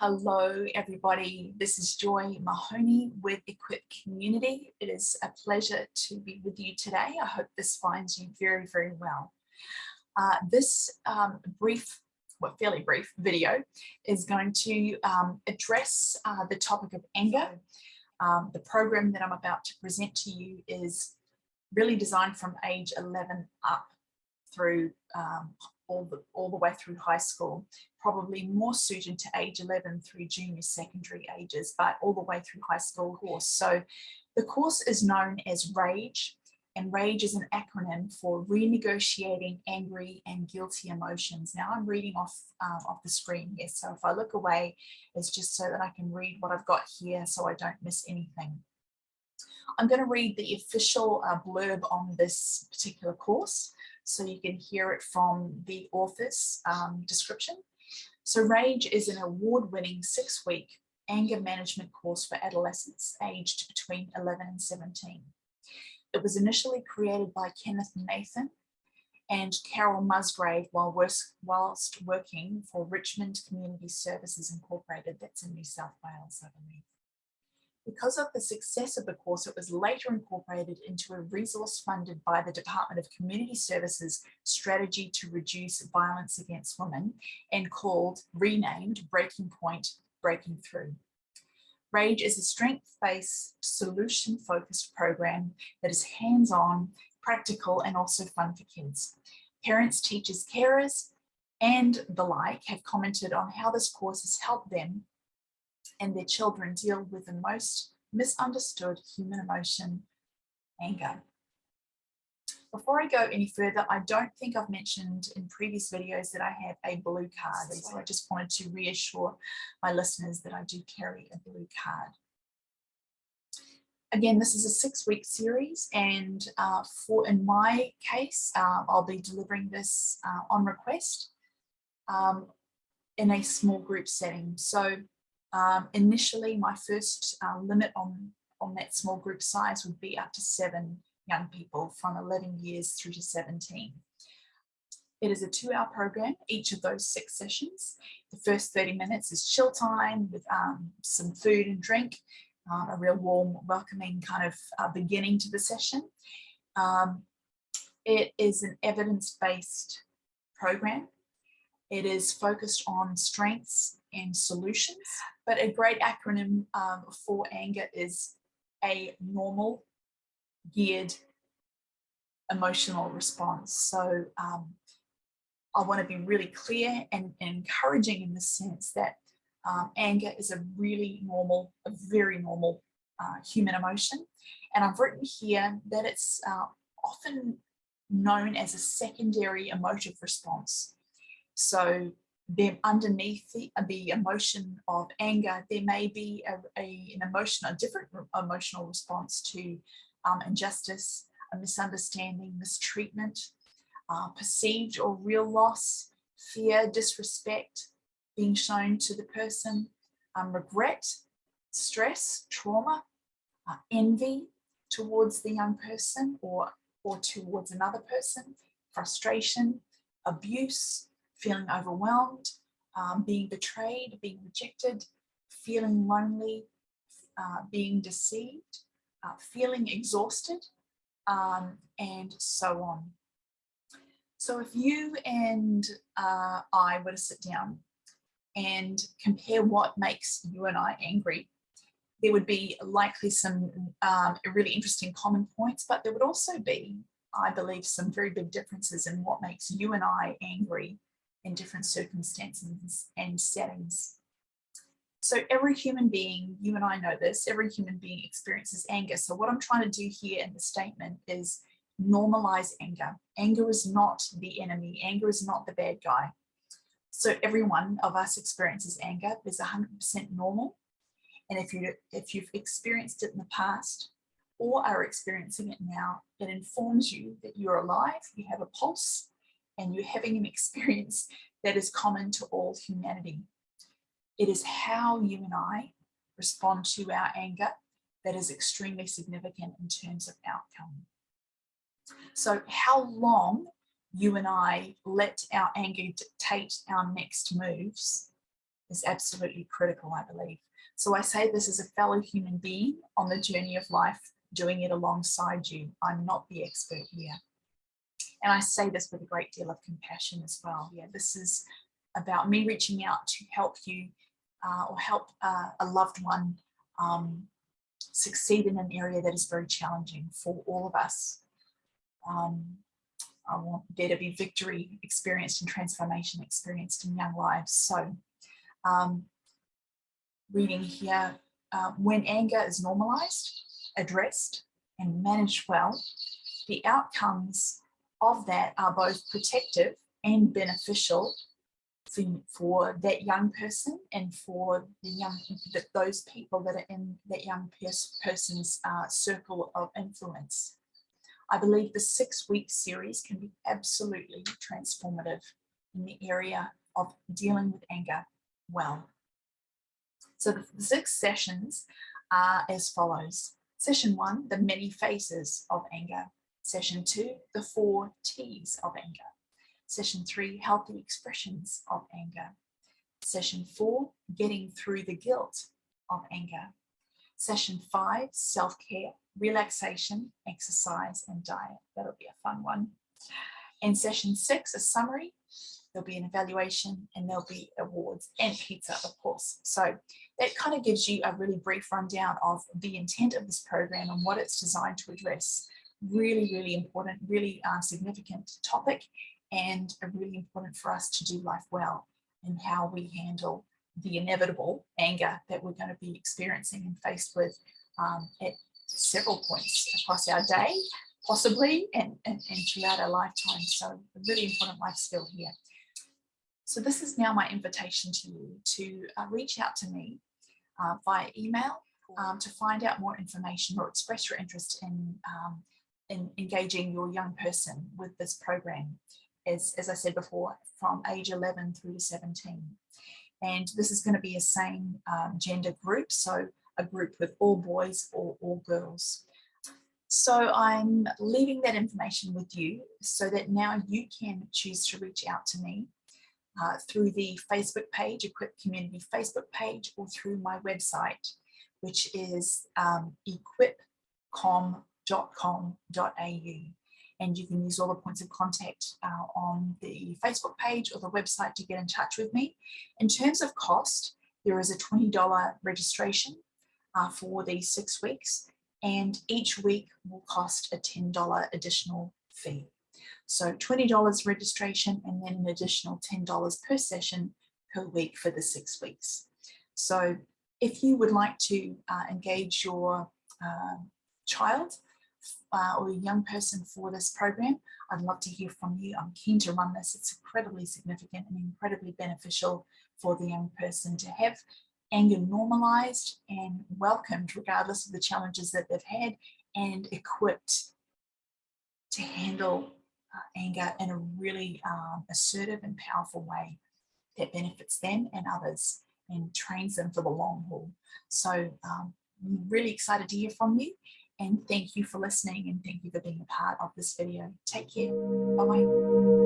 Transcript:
Hello, everybody. This is Joy Mahoney with Equip Community. It is a pleasure to be with you today. I hope this finds you very, very well. This fairly brief video is going to address the topic of anger. The program that I'm about to present to you is really designed from age 11 up through all the way through high school, probably more suited to age 11 through junior secondary ages, but all the way through high school course. So the course is known as R.A.G.E, and R.A.G.E is an acronym for Renegotiating Angry and Guilty Emotions. Now I'm reading off the screen here, so if I look away, it's just so that I can read what I've got here so I don't miss anything. I'm going to read the official blurb on this particular course so you can hear it from the author's description. So R.A.G.E is an award-winning 6-week anger management course for adolescents aged between 11 and 17. It was initially created by Kenneth and Carol Musgrave whilst working for Richmond Community Services Inc. That's in New South Wales, I believe. Because of the success of the course, it was later incorporated into a resource funded by the Department of Community Services Strategy to Reduce Violence Against Women and renamed Breaking Point, Breaking Through. R.A.G.E is a strength-based, solution-focused program that is hands-on, practical, and also fun for kids. Parents, teachers, carers, and the like have commented on how this course has helped them and their children deal with the most misunderstood human emotion, anger. Before I go any further, I don't think I've mentioned in previous videos that I have a blue card, so I just wanted to reassure my listeners that I do carry a blue card. Again, this is a 6-week series, and in my case, I'll be delivering this on request in a small group setting. So initially, my first limit on that small group size would be up to 7 young people from 11 years through to 17. It is a 2-hour program, each of those 6 sessions. The first 30 minutes is chill time with some food and drink, a real warm, welcoming kind of beginning to the session. It is an evidence-based program. It is focused on strengths and solutions, but a great acronym for anger is a normal geared emotional response. So I want to be really clear and encouraging in the sense that anger is a very normal human emotion. And I've written here that it's often known as a secondary emotive response. So then underneath the emotion of anger, there may be a different emotional response to injustice, a misunderstanding, mistreatment, perceived or real loss, fear, disrespect being shown to the person, regret, stress, trauma, envy towards the young person or towards another person, frustration, abuse, feeling overwhelmed, being betrayed, being rejected, feeling lonely, being deceived, feeling exhausted, and so on. So if you and I were to sit down and compare what makes you and I angry, there would be likely some really interesting common points, but there would also be, I believe, some very big differences in what makes you and I angry in different circumstances and settings. So every human being, you and I know this, every human being experiences anger. So what I'm trying to do here in the statement is normalize anger. Anger is not the enemy. Anger is not the bad guy. So every one of us experiences anger. It's 100% normal. And if you've experienced it in the past or are experiencing it now, it informs you that you're alive, you have a pulse, and you're having an experience that is common to all humanity. It is how you and I respond to our anger that is extremely significant in terms of outcome. So how long you and I let our anger dictate our next moves is absolutely critical, I believe. So I say this as a fellow human being on the journey of life, doing it alongside you. I'm not the expert here. And I say this with a great deal of compassion as well. Yeah, this is about me reaching out to help you or help a loved one succeed in an area that is very challenging for all of us. I want there to be victory experienced and transformation experienced in young lives. So reading here, when anger is normalized, addressed, and managed well, the outcomes of that are both protective and beneficial for that young person and for those people that are in that young person's circle of influence. I believe the 6-week series can be absolutely transformative in the area of dealing with anger well. So the 6 sessions are as follows. Session 1, the many phases of anger. Session 2, the 4 T's of anger. Session 3, healthy expressions of anger. Session 4, getting through the guilt of anger. Session 5, self-care, relaxation, exercise, and diet. That'll be a fun one. And session 6, a summary. There'll be an evaluation and there'll be awards and pizza, of course. So that kind of gives you a really brief rundown of the intent of this program and what it's designed to address. Really, really important, really significant topic, and really important for us to do life well and how we handle the inevitable anger that we're going to be experiencing and faced with at several points across our day, possibly, and throughout our lifetime. So a really important life skill here. So this is now my invitation to you to reach out to me via email to find out more information or express your interest in engaging your young person with this program, as I said before, from age 11 through to 17. And this is going to be a same gender group, so a group with all boys or all girls. So I'm leaving that information with you so that now you can choose to reach out to me through the Facebook page, Equip Community Facebook page, or through my website, which is equipcom.com.au. And you can use all the points of contact on the Facebook page or the website to get in touch with me. In terms of cost, there is a $20 registration for these 6 weeks, and each week will cost a $10 additional fee. So $20 registration and then an additional $10 per session per week for the 6 weeks. So if you would like to engage your child or a young person for this program, I'd love to hear from you. I'm keen to run this. It's incredibly significant and incredibly beneficial for the young person to have anger normalized and welcomed regardless of the challenges that they've had, and equipped to handle anger in a really assertive and powerful way that benefits them and others and trains them for the long haul. So I'm really excited to hear from you, and thank you for listening, and thank you for being a part of this video. Take care. Bye-bye.